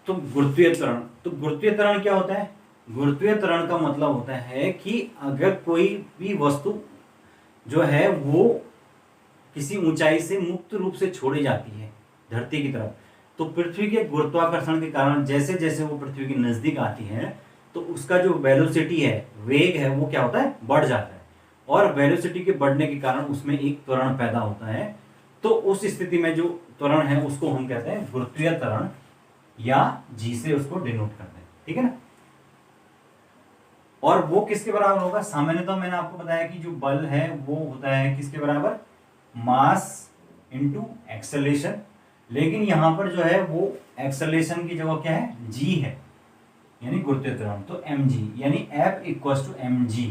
तो गुरुत्वीय त्वरण, तो गुरुत्वीय त्वरण क्या होता है? गुरुत्वीय त्वरण का मतलब होता है कि अगर कोई भी वस्तु जो है वो किसी ऊंचाई से मुक्त रूप से छोड़ी जाती है धरती की तरफ, तो पृथ्वी के गुरुत्वाकर्षण के कारण जैसे जैसे वो पृथ्वी के नजदीक आती है तो उसका जो वेलोसिटी है, वेग है, वो क्या होता है, बढ़ जाता है। और वेलोसिटी के बढ़ने के कारण उसमें एक त्वरण पैदा होता है। तो उस स्थिति में जो त्वरण है उसको हम कहते हैं गुरुत्वीय त्वरण, या जी से उसको डिनोट करते हैं, ठीक है ना। और वो किसके बराबर होगा? सामान्यतः मैंने आपको बताया कि जो बल है वो होता है किसके बराबर, मास इनटू एक्सेलरेशन। लेकिन यहां पर जो है वो एक्सेलरेशन की जगह क्या है, जी है, यानी गुरुत्वीय त्वरण, तो एम जी, यानी F equal to m g.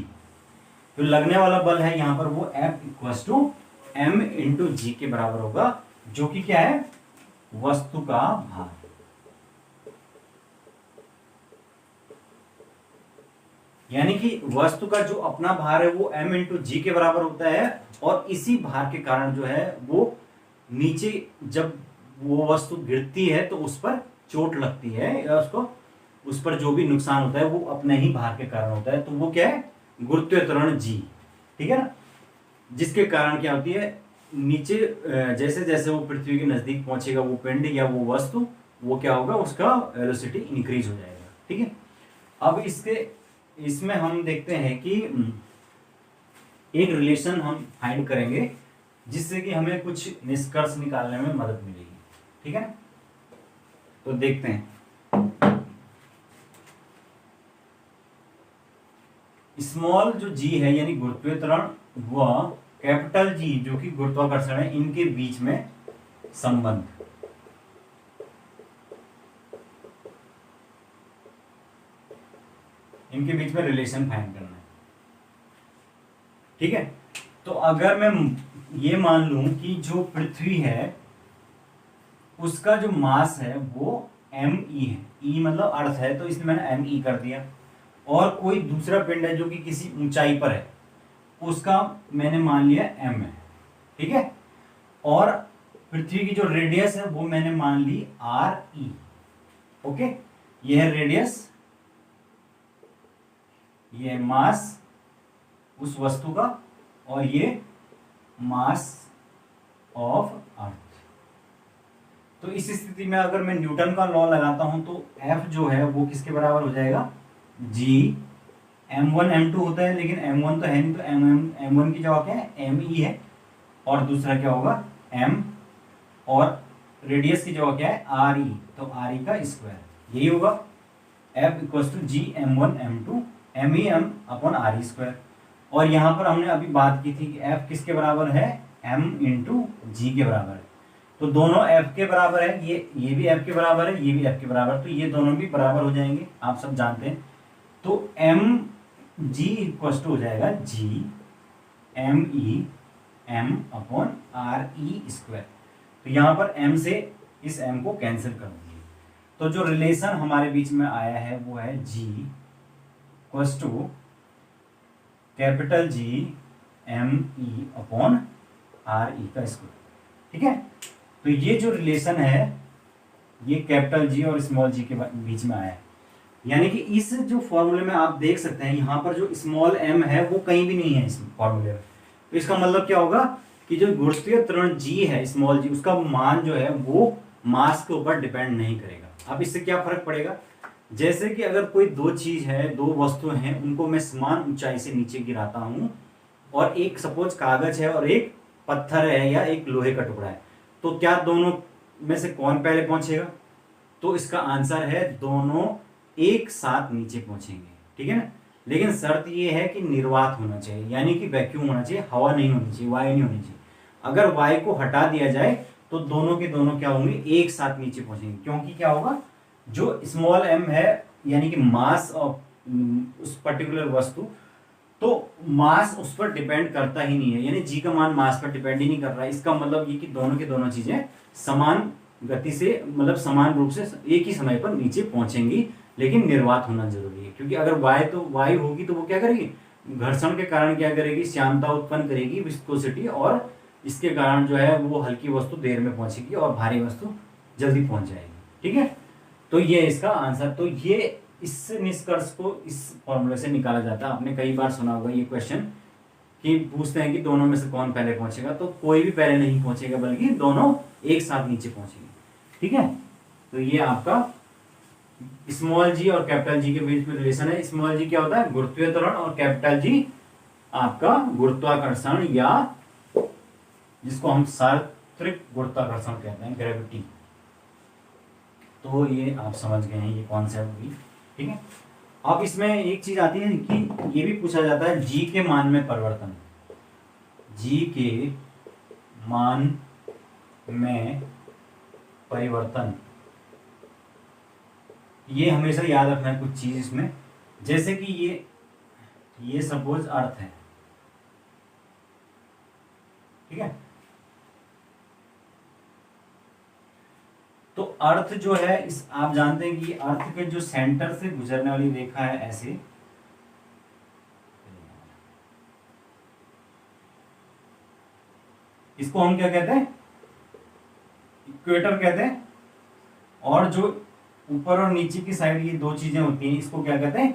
तो लगने वाला बल है यहां पर वो F equal to m into g के बराबर होगा, जो कि क्या है, वस्तु का भार। यानी कि वस्तु का जो अपना भार है वो m इंटू जी के बराबर होता है, और इसी भार के कारण जो है वो नीचे जब वो वस्तु गिरती है तो उस पर चोट लगती है, या उसको उस पर जो भी नुकसान होता है वो अपने ही भार के कारण होता है। तो वो क्या है, गुरुत्वीय त्वरण जी, ठीक है ना। जिसके कारण क्या होती है, नीचे जैसे जैसे वो पृथ्वी के नजदीक पहुंचेगा वो पिंड या वो वस्तु, वो क्या होगा, उसका वेलोसिटी इंक्रीज हो जाएगा, ठीक है। अब इसमें हम देखते हैं कि एक रिलेशन हम फाइंड करेंगे जिससे कि हमें कुछ निष्कर्ष निकालने में मदद मिलेगी, ठीक है ना। तो देखते हैं, स्मॉल जो जी है यानी गुरुत्वीय त्वरण, वह कैपिटल जी जो कि गुरुत्वाकर्षण है, इनके बीच में संबंध, इनके बीच में रिलेशन फाइंड करना है, ठीक है। तो अगर मैं ये मान लूं कि जो पृथ्वी है उसका जो मास है वो me है, e मतलब अर्थ है, तो इसलिए मैंने me कर दिया। और कोई दूसरा पिंड है जो कि किसी ऊंचाई पर है, उसका मैंने मान लिया m है, ठीक है। और पृथ्वी की जो रेडियस है वो मैंने मान ली re, ओके। यह है रेडियस, ये है मास उस वस्तु का, और ये मास ऑफ अर्थ। तो इस स्थिति में अगर मैं न्यूटन का लॉ लगाता हूं तो F जो है वो किसके बराबर हो जाएगा, G m1 m2 होता है, लेकिन m1 तो है नहीं, तो m1 की जगह क्या है, me है, और दूसरा क्या होगा m, और रेडियस की जगह क्या है re, तो re का स्क्वायर, यही होगा F equal to G m1 m2 m upon re square. और यहां पर हमने अभी बात की थी कि F किसके बराबर है, m इंटू जी के बराबर है। तो दोनों F के बराबर है, ये भी F के बराबर है, ये भी F के बराबर, तो ये दोनों भी बराबर हो जाएंगे, आप सब जानते हैं। तो m g इक्वल टू हो जाएगा G m e m upon R E square. तो यहां पर m से इस m को कैंसिल कर दीजिए। तो जो रिलेशन हमारे बीच में आया है वो है G equal to capital G m e upon R E का स्क्वायर, ठीक है। तो ये जो रिलेशन है ये कैपिटल जी और स्मॉल जी के बीच में आया है। यानी कि इस जो फॉर्मूले में आप देख सकते हैं यहाँ पर जो स्मॉल m है वो कहीं भी नहीं है इस फॉर्मूले में। तो इसका मतलब क्या होगा कि जो गुरुत्वीय त्वरण g है स्मॉल g, उसका मान जो है वो मास के ऊपर डिपेंड नहीं करेगा। अब इससे क्या फर्क पड़ेगा, जैसे कि अगर कोई दो चीज है, दो वस्तुएं हैं, उनको मैं समान ऊंचाई से नीचे गिराता हूं, और एक सपोज कागज है और एक पत्थर है या एक लोहे का टुकड़ा है, तो क्या दोनों में से कौन पहले पहुंचेगा? तो इसका आंसर है दोनों एक साथ नीचे पहुंचेंगे, ठीक है ना। लेकिन शर्त ये है कि निर्वात होना चाहिए, यानी कि वैक्यूम होना चाहिए, हवा नहीं होनी चाहिए, वायु नहीं होनी चाहिए। अगर वायु को हटा दिया जाए तो दोनों के दोनों क्या होंगे, एक साथ नीचे पहुंचेंगे। क्योंकि क्या होगा, जो स्मॉल m है यानी कि मास ऑफ उस पर्टिकुलर वस्तु, तो मास उस पर डिपेंड करता ही नहीं है, यानी जी का मान मास पर डिपेंड ही नहीं कर रहा है। इसका मतलब ये कि दोनों के दोनों चीजें समान गति से, मतलब समान रूप से एक ही समय पर नीचे पहुंचेंगी, लेकिन निर्वात होना जरूरी है। क्योंकि अगर वायु होगी तो वो क्या करेगी, घर्षण के कारण क्या करेगी, श्यानता उत्पन्न करेगी, विस्कोसिटी, और इसके कारण जो है वो हल्की वस्तु देर में पहुंचेगी और भारी वस्तु जल्दी पहुंच जाएगी, ठीक है। तो ये इसका आंसर, तो ये इस निष्कर्ष को इस फॉर्मूले से निकाला जाता है। आपने कई बार सुना होगा ये क्वेश्चन कि पूछते हैं कि दोनों में से कौन पहले पहुंचेगा, तो कोई भी पहले नहीं पहुंचेगा, बल्कि दोनों एक साथ नीचे पहुंचेंगे, ठीक है। तो ये आपका स्मॉल जी और कैपिटल जी के बीच में रिलेशन है। स्मॉल जी क्या होता है, गुरुत्वीय त्वरण, और कैपिटल जी आपका गुरुत्वाकर्षण, या जिसको हम सार्वत्रिक गुरुत्वाकर्षण कहते हैं, ग्रेविटी। तो ये आप समझ गए हैं ये कॉन्सेप्ट भी, ठीक है। अब इसमें एक चीज आती है कि ये भी पूछा जाता है जी के मान में परिवर्तन। जी के मान में परिवर्तन, ये हमेशा याद रखना है कुछ चीज इसमें। जैसे कि ये सपोज अर्थ है, ठीक है। तो अर्थ जो है, इस आप जानते हैं कि अर्थ के जो सेंटर से गुजरने वाली रेखा है ऐसे, इसको हम क्या कहते हैं, इक्वेटर कहते हैं। और जो ऊपर और नीचे की साइड ये दो चीजें होती हैं, इसको क्या कहते हैं,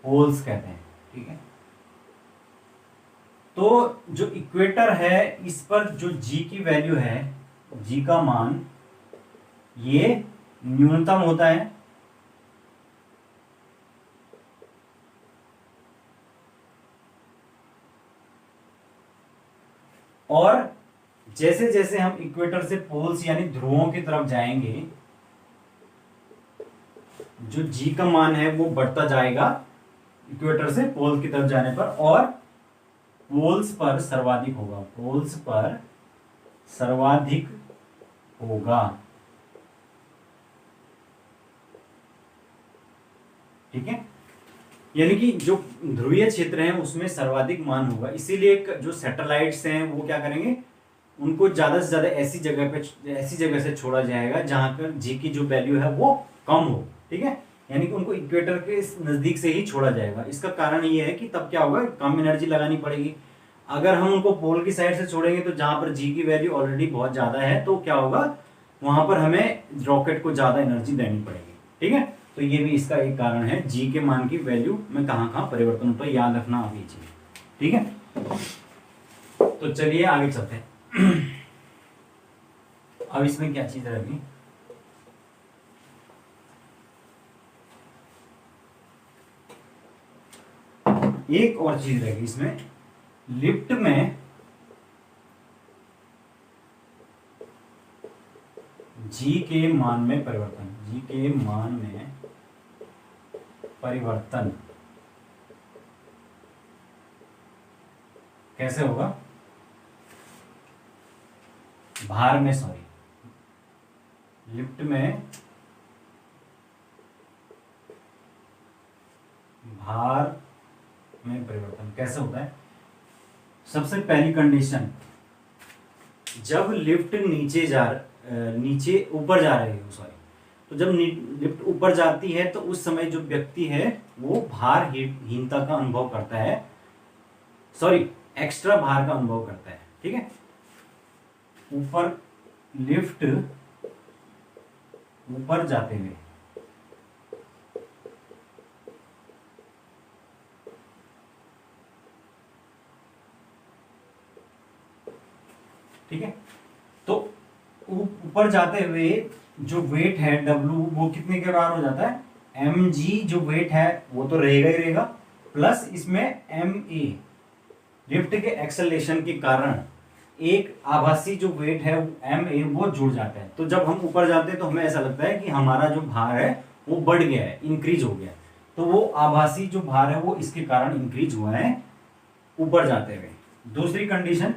पोल्स कहते हैं, ठीक है। तो जो इक्वेटर है, इस पर जो जी की वैल्यू है, जी का मान, ये न्यूनतम होता है, और जैसे जैसे हम इक्वेटर से पोल्स यानी ध्रुवों की तरफ जाएंगे, जो जी का मान है वो बढ़ता जाएगा इक्वेटर से पोल की तरफ जाने पर, और पोल्स पर सर्वाधिक होगा, पोल्स पर सर्वाधिक होगा, ठीक है। यानी कि जो ध्रुवीय क्षेत्र है उसमें सर्वाधिक मान होगा। इसीलिए जो सैटेलाइट्स हैं वो क्या करेंगे, उनको ज्यादा से ज्यादा ऐसी जगह से छोड़ा जाएगा जहां पर जी की जो वैल्यू है वो कम हो, ठीक है। यानी कि उनको इक्वेटर के नजदीक से ही छोड़ा जाएगा। इसका कारण ये है कि तब क्या होगा, कम एनर्जी लगानी पड़ेगी। अगर हम उनको पोल की साइड से छोड़ेंगे तो जहां पर जी की वैल्यू ऑलरेडी बहुत ज्यादा है, तो क्या होगा, वहां पर हमें रॉकेट को ज्यादा एनर्जी देनी पड़ेगी, ठीक है। तो ये भी इसका एक कारण है, जी के मान की वैल्यू में कहां कहां परिवर्तन होता है, याद रखना आप ये चीज, ठीक है। तो चलिए आगे चलते हैं। अब इसमें क्या चीज रहेगी, एक और चीज रहेगी इसमें, लिफ्ट में जी के मान में परिवर्तन, जी के मान में परिवर्तन कैसे होगा, भार में, लिफ्ट में भार में परिवर्तन कैसे होता है। सबसे पहली कंडीशन, जब लिफ्ट नीचे ऊपर जा रही है, तो जब लिफ्ट ऊपर जाती है तो उस समय जो व्यक्ति है वो भारहीनता का अनुभव करता है, एक्स्ट्रा भार का अनुभव करता है, ठीक है। ऊपर लिफ्ट ऊपर जाते हुए ठीक है, तो ऊपर जाते हुए जो वेट है W वो कितने के बराबर हो जाता है, mg जो वेट है वो तो रहेगा ही रहेगा, प्लस इसमें ma लिफ्ट के एक्सेलरेशन के कारण एक आभासी जो वेट है एम ए वो जुड़ जाता है। तो जब हम ऊपर जाते हैं तो हमें ऐसा लगता है कि हमारा जो भार है वो बढ़ गया है, इंक्रीज हो गया है। तो वो आभासी जो भार है वो इसके कारण इंक्रीज हुआ है ऊपर जाते हुए। दूसरी कंडीशन,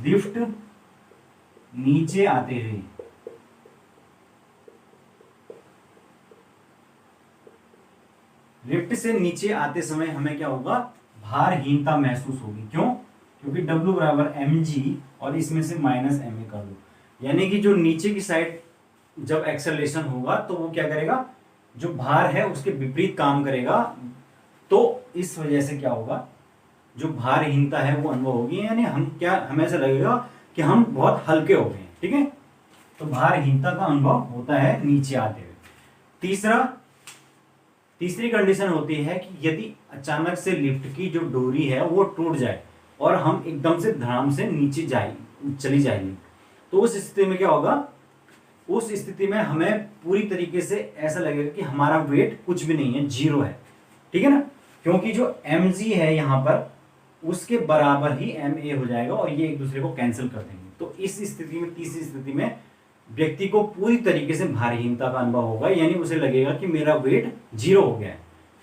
लिफ्ट नीचे आते हुए, लिफ्ट से नीचे आते समय हमें क्या होगा, भारहीनता महसूस होगी। क्यों? क्योंकि W बराबर mg और इसमें से माइनस ma कर दो, यानी कि जो नीचे की साइड जब एक्सेलरेशन होगा तो वो क्या करेगा, जो भार है उसके विपरीत काम करेगा। तो इस वजह से क्या होगा, जो भारहीनता है वो अनुभव होगी, यानी हमें ऐसा लगेगा कि हम बहुत हल्के हो गए। ठीक है, तो भारहीनता का अनुभव होता है नीचे आते हुए। तीसरी कंडीशन होती है कि यदि अचानक से लिफ्ट की जो डोरी है वो टूट जाए और हम एकदम से धड़ाम से नीचे चली जाएगी, तो उस स्थिति में क्या होगा, उस स्थिति में हमें पूरी तरीके से ऐसा लगेगा कि हमारा वेट कुछ भी नहीं है, जीरो है। ठीक है ना, क्योंकि जो mg है यहाँ पर उसके बराबर ही ma हो जाएगा और ये एक दूसरे को कैंसिल कर देंगे। तो इस स्थिति में, तीसरी स्थिति में व्यक्ति को पूरी तरीके से भारहीनता का अनुभव होगा, यानी उसे लगेगा कि मेरा वेट जीरो हो गया है,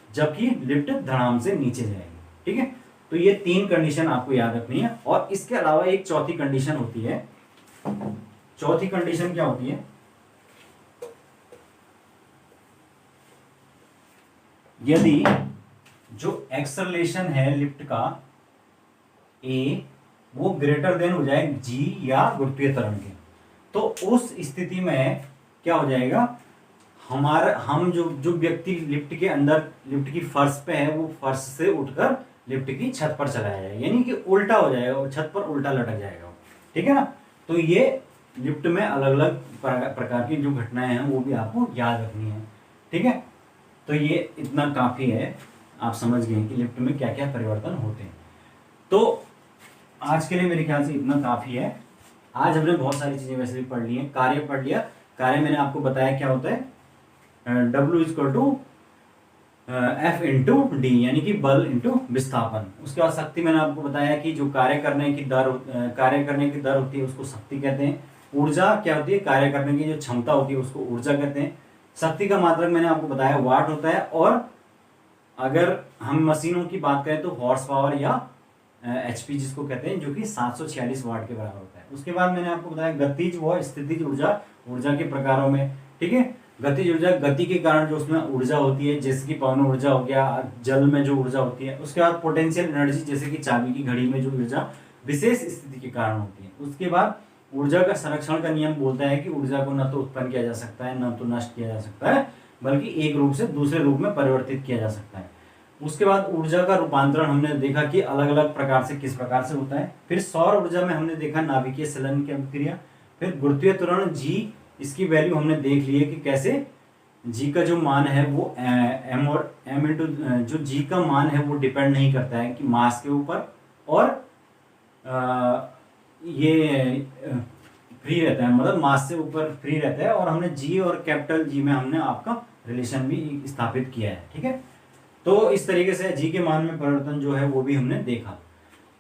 जबकि लिफ्ट धड़ाम से नीचे जाएगी। ठीक है, तो ये 3 कंडीशन आपको याद रखनी है। और इसके अलावा एक चौथी कंडीशन होती है। चौथी कंडीशन क्या होती है, यदि जो एक्सेलरेशन है लिफ्ट का a वो ग्रेटर देन हो जाए g या गुरुत्वीय त्वरण के, तो उस स्थिति में क्या हो जाएगा, हम जो व्यक्ति लिफ्ट के अंदर, लिफ्ट की फर्श पे है, वो फर्श से उठकर लिफ्ट की छत पर चला जाएगा, यानी कि उल्टा हो जाएगा, और छत पर उल्टा लटक जाएगा। ठीक है ना, तो ये लिफ्ट में अलग अलग प्रकार की जो घटनाएं हैं वो भी आपको याद रखनी है। ठीक है, तो ये इतना काफी है, आप समझ गए कि लिफ्ट में क्या क्या परिवर्तन होते हैं। तो आज के लिए मेरे ख्याल से इतना काफी है। आज हमने बहुत सारी चीजें वैसे भी पढ़ ली हैं। कार्य पढ़ लिया, कार्य मैंने आपको बताया क्या होता है, W equal to F into D, यानी कि बल इंटू विस्थापन। उसके बाद शक्ति मैंने आपको बताया कि जो कार्य करने की दर होती है उसको शक्ति कहते हैं। ऊर्जा क्या होती है, कार्य करने की जो क्षमता होती है उसको ऊर्जा कहते हैं। शक्ति का मात्रक मैंने आपको बताया वाट होता है, और अगर हम मशीनों की बात करें तो हॉर्स पावर या HP जिसको कहते हैं, जो कि 746 वाट के बराबर होता है। उसके बाद मैंने आपको बताया गतिज व स्थितिज ऊर्जा, ऊर्जा के प्रकारों में। ठीक है, गतिज ऊर्जा, गति के कारण जो उसमें ऊर्जा होती है, जैसे कि पवन ऊर्जा हो गया, जल में जो ऊर्जा होती है। उसके बाद पोटेंशियल एनर्जी, जैसे कि चाबी की घड़ी में जो ऊर्जा विशेष स्थिति के कारण होती है। उसके बाद ऊर्जा का संरक्षण का नियम बोलता है कि ऊर्जा को न तो उत्पन्न किया जा सकता है, न तो नष्ट किया जा सकता है, बल्कि एक रूप से दूसरे रूप में परिवर्तित किया जा सकता है। उसके बाद ऊर्जा का रूपांतरण हमने देखा कि अलग अलग प्रकार से, किस प्रकार से होता है। फिर सौर ऊर्जा में हमने देखा नाभिकीय संलयन की अभिक्रिया। फिर गुरुत्वीय त्वरण G, इसकी वैल्यू हमने देख ली है कि कैसे G का जो मान है वो m और m इंटू जो G का मान है वो डिपेंड नहीं करता है कि मास के ऊपर, और ये फ्री रहता है, मतलब मास से ऊपर फ्री रहता है। और हमने G और कैपिटल G में हमने आपका रिलेशन भी स्थापित किया है। ठीक है, तो इस तरीके से G के मान में परिवर्तन जो है वो भी हमने देखा।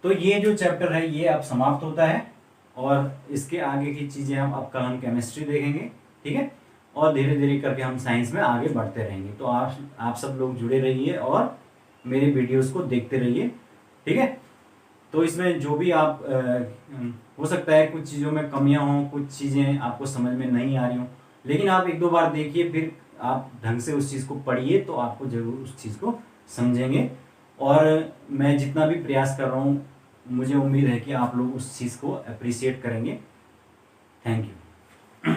तो ये जो चैप्टर है ये अब समाप्त होता है, और इसके आगे की चीजें अब कल हम केमिस्ट्री देखेंगे। ठीक है, और धीरे धीरे करके हम साइंस में आगे बढ़ते रहेंगे। तो आप सब लोग जुड़े रहिए और मेरे वीडियोस को देखते रहिए। ठीक है, तो इसमें जो भी आप हो सकता है कुछ चीज़ों में कमियां हों, कुछ चीज़ें आपको समझ में नहीं आ रही हों, लेकिन आप 1-2 बार देखिए, फिर आप ढंग से उस चीज़ को पढ़िए, तो आपको जरूर उस चीज़ को समझेंगे। और मैं जितना भी प्रयास कर रहा हूँ, मुझे उम्मीद है कि आप लोग उस चीज़ को अप्रिशिएट करेंगे। Thank you.